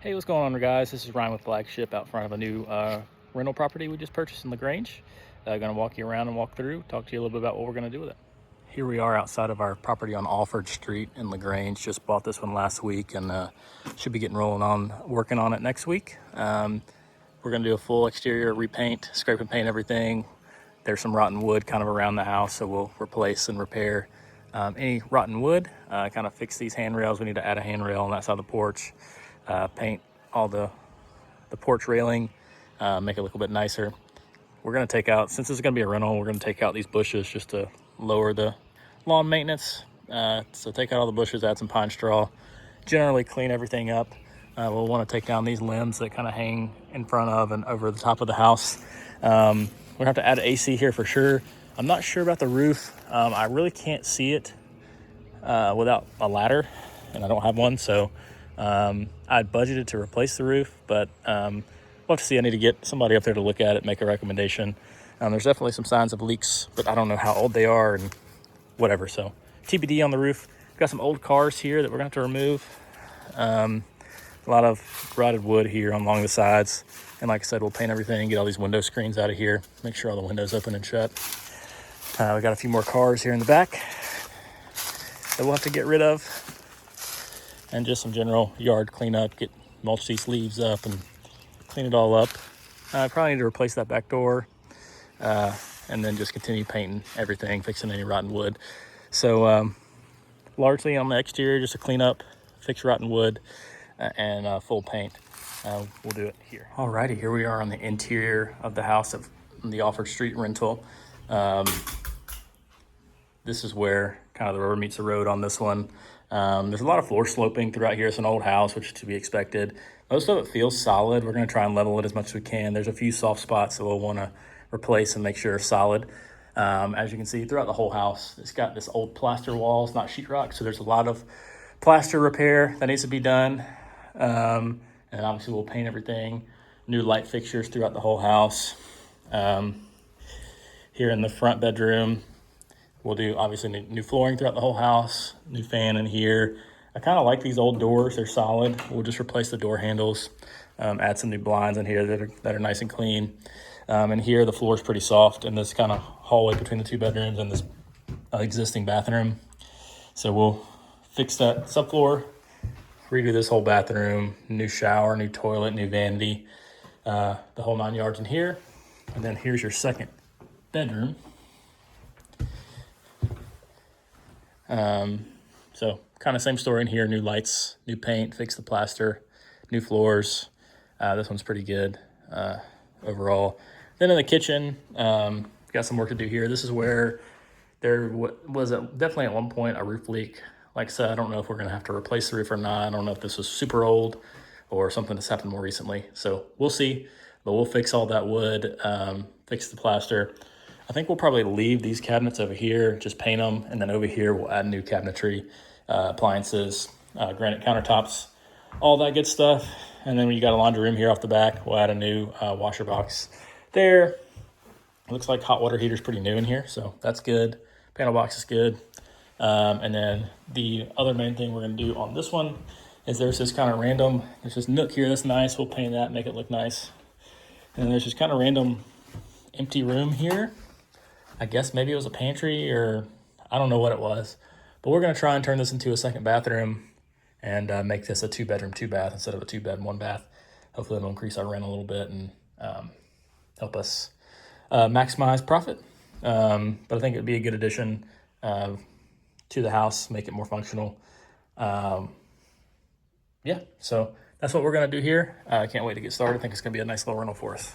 Hey, what's going on, guys? This is Ryan with Flagship out front of a new rental property we just purchased in Lagrange. Gonna walk you around and walk through, talk to you a little bit about what we're gonna do with it. Here we are outside of our property on Alford Street in Lagrange. Just bought this one last week and should be getting rolling on working on it next week. We're gonna do a full exterior repaint, scrape and paint everything. There's some rotten wood kind of around the house, so we'll replace and repair any rotten wood, kind of fix these handrails. We need to add a handrail on that side of the porch. Paint all the porch railing, make it look a bit nicer. We're gonna take out, since this is gonna be a rental, we're gonna take out these bushes just to lower the lawn maintenance. So take out all the bushes, add some pine straw, generally clean everything up. We'll wanna take down these limbs that kind of hang in front of and over the top of the house. We're gonna have to add AC here for sure. I'm not sure about the roof. I really can't see it without a ladder, and I don't have one, so I'd budgeted to replace the roof, but we'll have to see. I need to get somebody up there to look at it, make a recommendation. There's definitely some signs of leaks, but I don't know how old they are and whatever. So TBD on the roof. We've got some old cars here that we're gonna have to remove. A lot of rotted wood here along the sides. And like I said, we'll paint everything, get all these window screens out of here, make sure all the windows open and shut. We got a few more cars here in the back that we'll have to get rid of. And just some general yard cleanup, mulch these leaves up and clean it all up. I probably need to replace that back door and then just continue painting everything, fixing any rotten wood. So largely on the exterior, just a clean up, fix rotten wood, and full paint. We'll do it here. Alrighty, here we are on the interior of the house of the Alford Street rental. This is where kind of the rubber meets the road on this one. There's a lot of floor sloping throughout here. It's an old house, which is to be expected. Most of it feels solid. We're going to try and level it as much as we can. There's a few soft spots that we'll want to replace and make sure are solid. As you can see throughout the whole house, it's got this old plaster wall. It's not sheetrock, so there's a lot of plaster repair that needs to be done. And obviously we'll paint everything. New light fixtures throughout the whole house. Here in the front bedroom, we'll do obviously new flooring throughout the whole house, new fan in here. I kind of like these old doors. They're solid. We'll just replace the door handles, add some new blinds in here that are nice and clean. And here the floor is pretty soft in this kind of hallway between the two bedrooms and this existing bathroom. So we'll fix that subfloor, redo this whole bathroom, new shower, new toilet, new vanity, the whole 9 yards in here. And then here's your second bedroom. So kind of same story in here, new lights, new paint, fix the plaster, new floors. This one's pretty good overall. Then in the kitchen, got some work to do here. This is where there was definitely at one point a roof leak. Like I said, I don't know if we're gonna have to replace the roof or not. I don't know if this was super old or something that's happened more recently. So we'll see, but we'll fix all that wood, fix the plaster. I think we'll probably leave these cabinets over here, just paint them, and then over here we'll add new cabinetry, appliances, granite countertops, all that good stuff. And then when you got a laundry room here off the back, we'll add a new washer box there. It looks like hot water heater's pretty new in here, so that's good. Panel box is good. And then the other main thing we're gonna do on this one is there's this kind of random, there's this nook here that's nice. We'll paint that, make it look nice. And there's this kind of random empty room here. I guess maybe it was a pantry or I don't know what it was, but we're gonna try and turn this into a second bathroom and make this a 2-bedroom, 2-bath instead of a 2-bed, 1-bath. Hopefully it'll increase our rent a little bit and help us maximize profit. But I think it'd be a good addition to the house, make it more functional. Yeah, so that's what we're gonna do here. I can't wait to get started. I think it's gonna be a nice little rental for us.